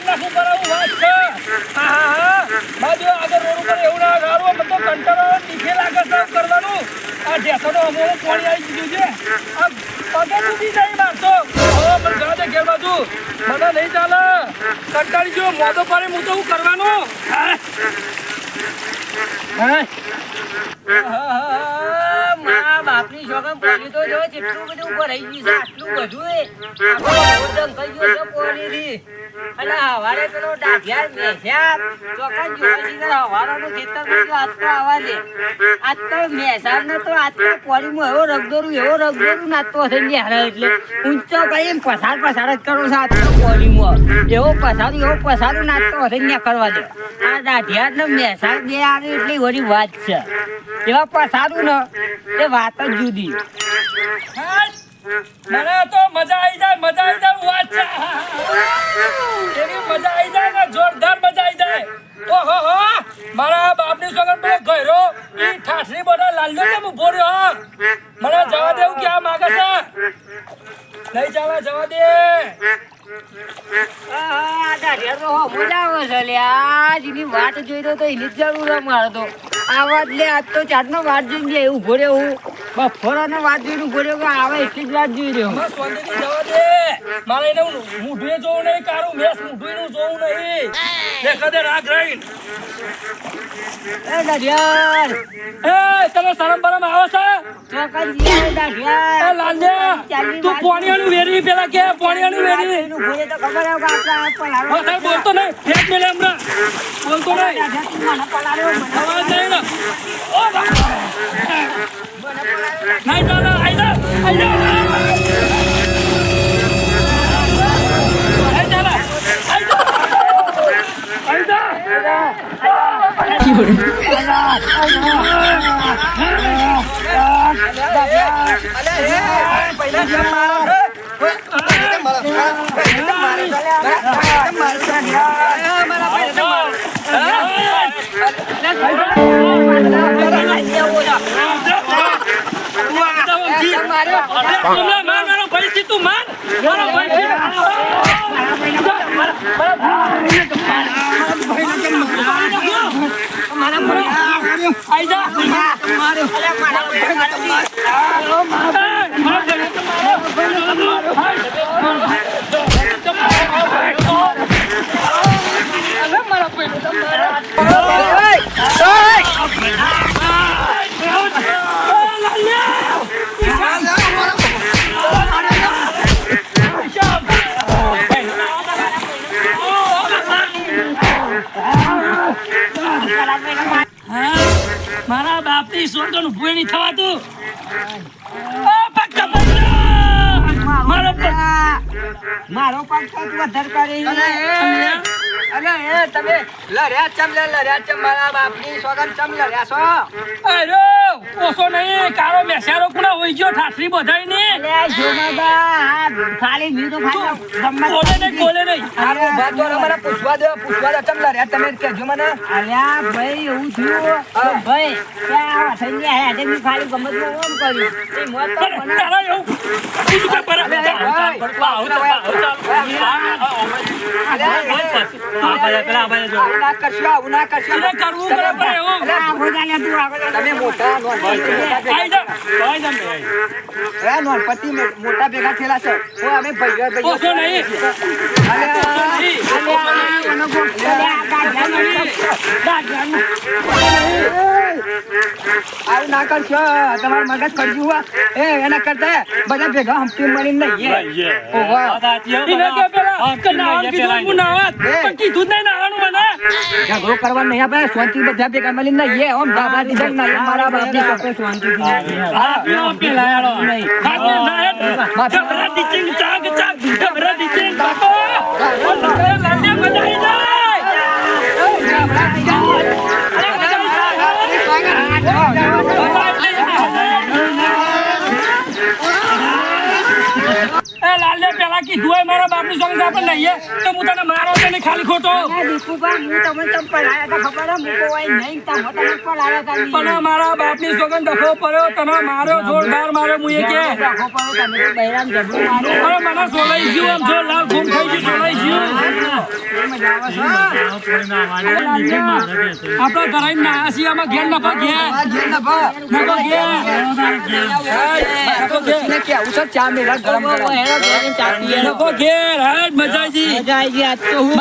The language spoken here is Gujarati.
નાખું કરાવું વાત છે. હા બાજુ આગળ રોડ ઉપર એવું ના ગાળવો મને તો કંટાળો નીચે લાગે સાફ કરવાનું. આ ઢેસોનો અમોનો પાણી આવી ગયું છે. આ પગે તૂટી જાય મારતો. મને જવા દે ઘેર બાજુ. મને નહીં ચાલે. કંટાળી ગયો મોઢો પાડે હું તો શું કરવાનું? મારા બાપની છોકરા પાણી તો જો કેટલું બધું ઉપર રહી ગયું છે. આટલું બધું અને હવારે પેલો ડાઢિયા મેસાબ ચોકન જોશી હવારોનું ખેતર બધું આજ તો આવવા દે. આજ તો મેસાબ ને તો આજ તો પોરીમાં એવો રગદોરું નાચતો હશે ને હારે એટલે ઊંચો કરીને પસાર જ કરો છો. આજ તો પોરીમાં એવો પસારું નાચતો હશે ને કરવા દે. આ ડાઢિયા ને મેસાબ બે આવે એટલી વળી વાત છે. એવા પસારું ને એ વાત જ જુદી. મને તો મજા આવી જાય વાત છે. એવી મજા આવી જાય ને જોરદાર મજા આવી જાય. ઓહો મારા બાપની સોગન પેલો ગયરો ઈ ઠાઠરી બોડા લાલ્યો છે હું ભોર્યો. મને જવા દેવું કે આ માગે છે નહીં ચાલે જવા દે. વાત જોઈ તો એની જ જરૂર મારે તો આ વાત લે. આજ તો ચારનો વાત જોઈને ઉભો રહ્યો હું. બફોરાનો વાત જોઈને ઉભો રહ્યો કે આવે એટલી જ વાત જોઈ રહ્યો. જવા દે. મારે એને મૂઢું જોવું નહીં. કારું મેસ મૂઢું નું જોવું નહીં. કદે રાગ રહીને તને શરમ બરમ આવે છે? તું પોણિયાનું વેરી પેલા કે પોણિયાનું વેરી બોલતો નહીં. ફેક મેલે હમણાં બોલતો નહીં. અવાજ નહીં ને નહીં ચાલે. આઈ જા મારા બાપની સોગન ઉભું નહીં થવાતું. મારો પગ વધારે કરી તમે લડ્યા ચમ મારા બાપની સોગન ચમ લડ્યા છો? અરે ઓછો નહીં. કારો મેસારો કુણા હોય ગયો ઠાઠરી બધાય ને. ખાલી મી તો બોલે નહીં. પૂછવા દો ચમ લડ્યા તમે કેજો મને. અલ્યા ભાઈ એવું થયું ભાઈ ખાલી ગમત ઓમ કર્યું એ મોત તો મોટા ભેગા થયેલા છે. અમે આવું ના કરશો. તમારું મગજ કરજું એના કરતા બધા ભેગા હંપી મળીને ઝઘડો કરવા નહીં. આપણે શાંતિ બધા ભેગા મળીને નહીં ઓમ દાદા દીધા નહીં. મારા બાપની સાથે શાંતિ લાલ્યા પેલા કીધું હોય મારા બાપની સોંગ આપણે લઈએ તો હું તને મારો તને ખાલી ખોટો. પણ મારા બાપની સોગન ડખો પડ્યો તને માર્યો જોરદાર માર્યો હું એ કે મને સોલાઈ ગયું આમ જો લાલ ઘૂમ થઈ ગયું સોલાઈ ગયું. આપડે ધરાઈ ના છીએ આમાં ઘેર નફા ઘેર નફા ઘેર કેવું છે ચા મેળા ગરમ નફો ઘેર હાય મજા આવી મજા આવી ગઈ આજ તો હું